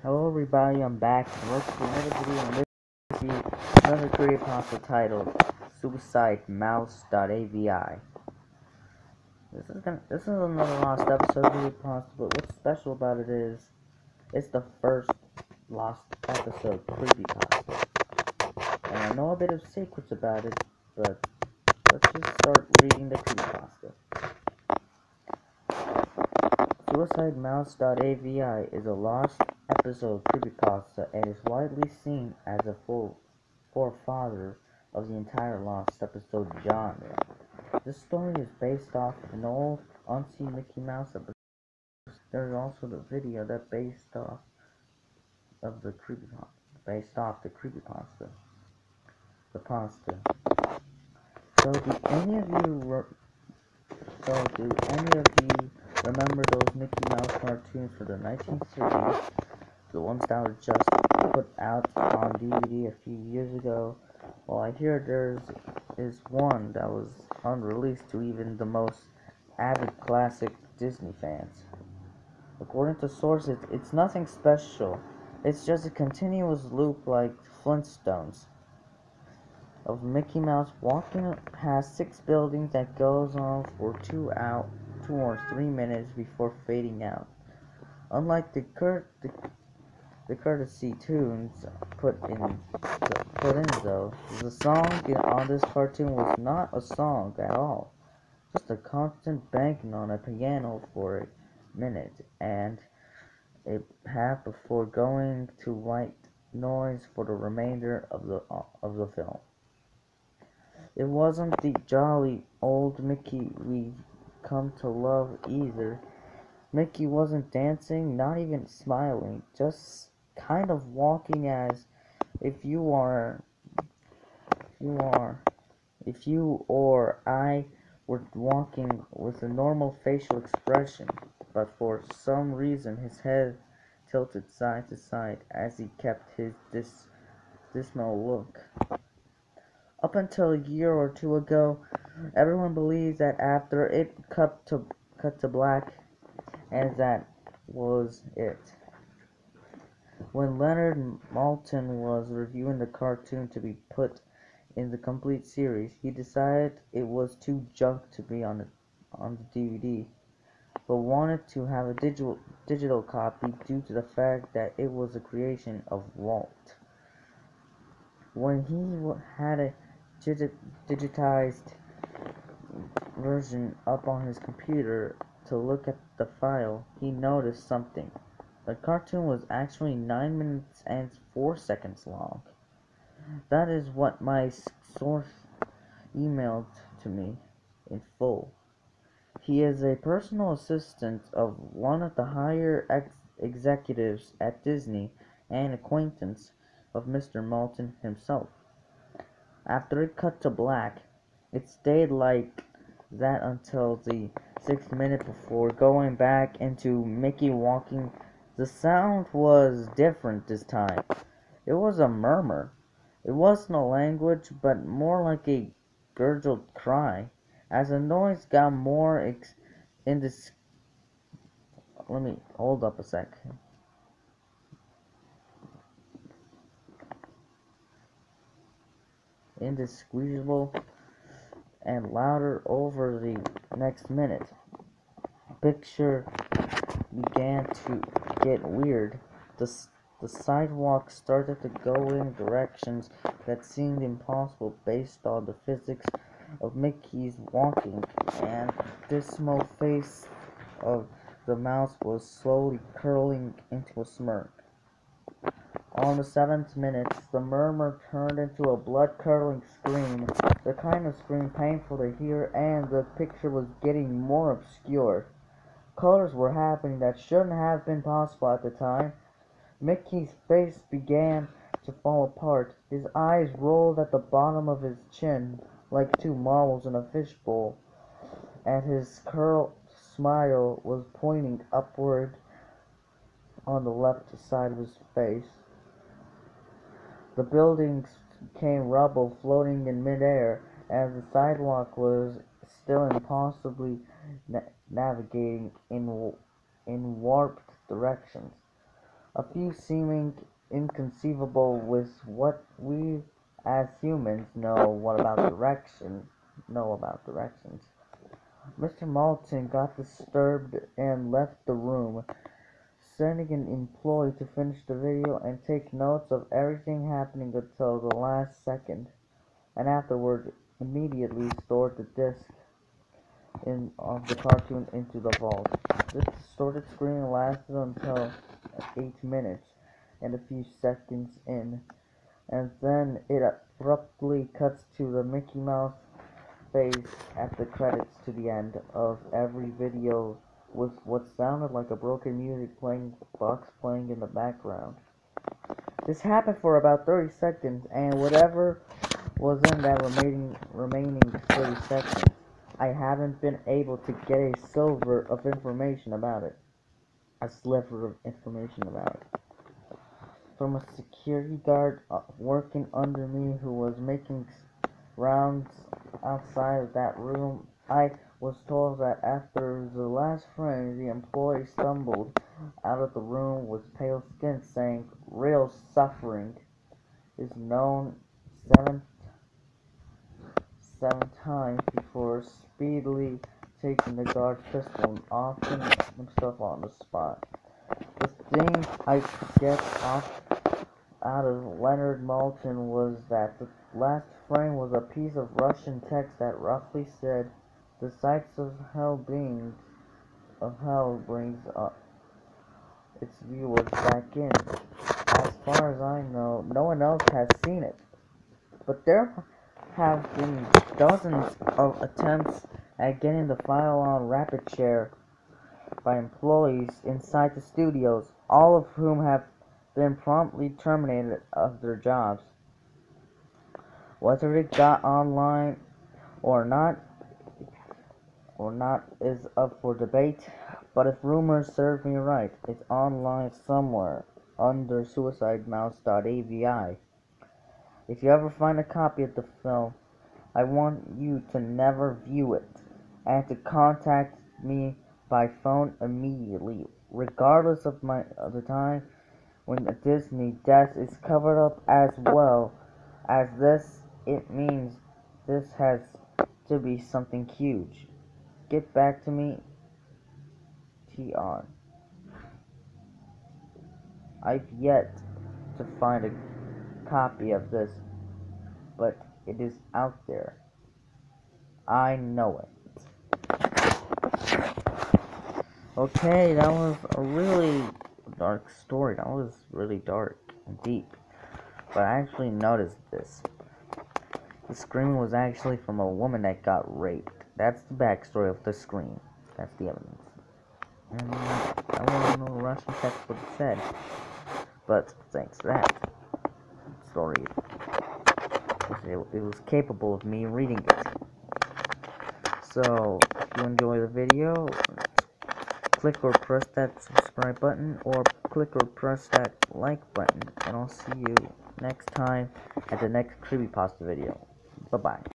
Hello everybody, I'm back. Welcome to another video, and this is another Creepypasta titled Suicidemouse.avi. This is another lost episode of Creepypasta, but what's special about it is it's the first lost episode Creepypasta. And I know a bit of secrets about it, but let's just start reading the Creepypasta. Suicidemouse.avi is a lost episode creepypasta and is widely seen as a forefather of the entire lost episode genre. This story is based off an old unseen Mickey Mouse episode. There is also the video that based off the creepypasta. The pasta. So do any of you remember those Mickey Mouse cartoons for the 1930s? The ones that were just put out on DVD a few years ago? Well, I hear there is one that was unreleased to even the most avid classic Disney fans. According to sources, it's nothing special. It's just a continuous loop like Flintstones of Mickey Mouse walking past 6 buildings that goes on for 2 or 3 minutes before fading out. Unlike the courtesy tunes put in though, the song on this cartoon was not a song at all, just a constant banging on a piano for a minute and a half before going to white noise for the remainder of the film. It wasn't the jolly old Mickey we've come to love either. Mickey wasn't dancing, not even smiling, just kind of walking as if you or I were walking with a normal facial expression, but for some reason his head tilted side to side as he kept his dismal look. Up until a year or two ago, everyone believes that after it cut to black, and that was it. When Leonard Maltin was reviewing the cartoon to be put in the complete series, he decided it was too junk to be on the DVD, but wanted to have a digital copy due to the fact that it was a creation of Walt. When he had a digitized version up on his computer to look at the file, he noticed something. The cartoon was actually 9 minutes and 4 seconds long. That is what my source emailed to me in full. He is a personal assistant of one of the higher executives at Disney and acquaintance of Mr. Maltin himself. After it cut to black, it stayed like that until the 6th minute before going back into Mickey walking. The sound was different this time. It was a murmur. It wasn't a language, but more like a gurgled cry. As the noise got more let me hold up a sec. Indescribable and louder over the next minute. Picture began to get weird. The sidewalk started to go in directions that seemed impossible based on the physics of Mickey's walking, and the dismal face of the mouse was slowly curling into a smirk. On the 7th minute, the murmur turned into a blood-curdling scream, the kind of scream painful to hear, and the picture was getting more obscure. Colors were happening that shouldn't have been possible at the time. Mickey's face began to fall apart. His eyes rolled at the bottom of his chin like 2 marbles in a fishbowl, and his curled smile was pointing upward on the left side of his face. The buildings became rubble floating in midair, as the sidewalk was still impossibly navigating in warped directions, a few seeming inconceivable with what we as humans know about directions. Mr. Malton got disturbed and left the room, sending an employee to finish the video and take notes of everything happening until the last second, and afterward immediately stored the disc of the cartoon into the vault. This distorted screen lasted until 8 minutes and a few seconds in, and then it abruptly cuts to the Mickey Mouse face at the credits to the end of every video with what sounded like a broken music box playing in the background. This happened for about 30 seconds, and whatever was in that remaining 30 seconds, I haven't been able to get a sliver of information about it. From a security guard working under me who was making rounds outside of that room, I was told that after the last frame, the employee stumbled out of the room with pale skin, saying, "Real suffering is known seven times before speedily taking the guard's pistol and offing himself on the spot." The thing I could get out of Leonard Maltin was that the last frame was a piece of Russian text that roughly said, "The sights of hell brings its viewers back in." As far as I know, no one else has seen it, but there have been dozens of attempts at getting the file on RapidShare by employees inside the studios, all of whom have been promptly terminated of their jobs. Whether it got online or not is up for debate, but if rumors serve me right, it's online somewhere under Suicidemouse.avi. If you ever find a copy of the film, I want you to never view it, and to contact me by phone immediately, regardless of the time when a Disney death is covered up as well as this. It means this has to be something huge. Get back to me, TR. I've yet to find a copy of this, but it is out there. I know it. Okay, that was a really dark story. That was really dark and deep. But I actually noticed this. The scream was actually from a woman that got raped. That's the backstory of the scream. That's the evidence. And I don't know the Russian text what it said. But thanks to that story, it was capable of me reading it. So, if you enjoy the video, click or press that subscribe button, or click or press that like button, and I'll see you next time at the next Creepypasta video. Bye-bye.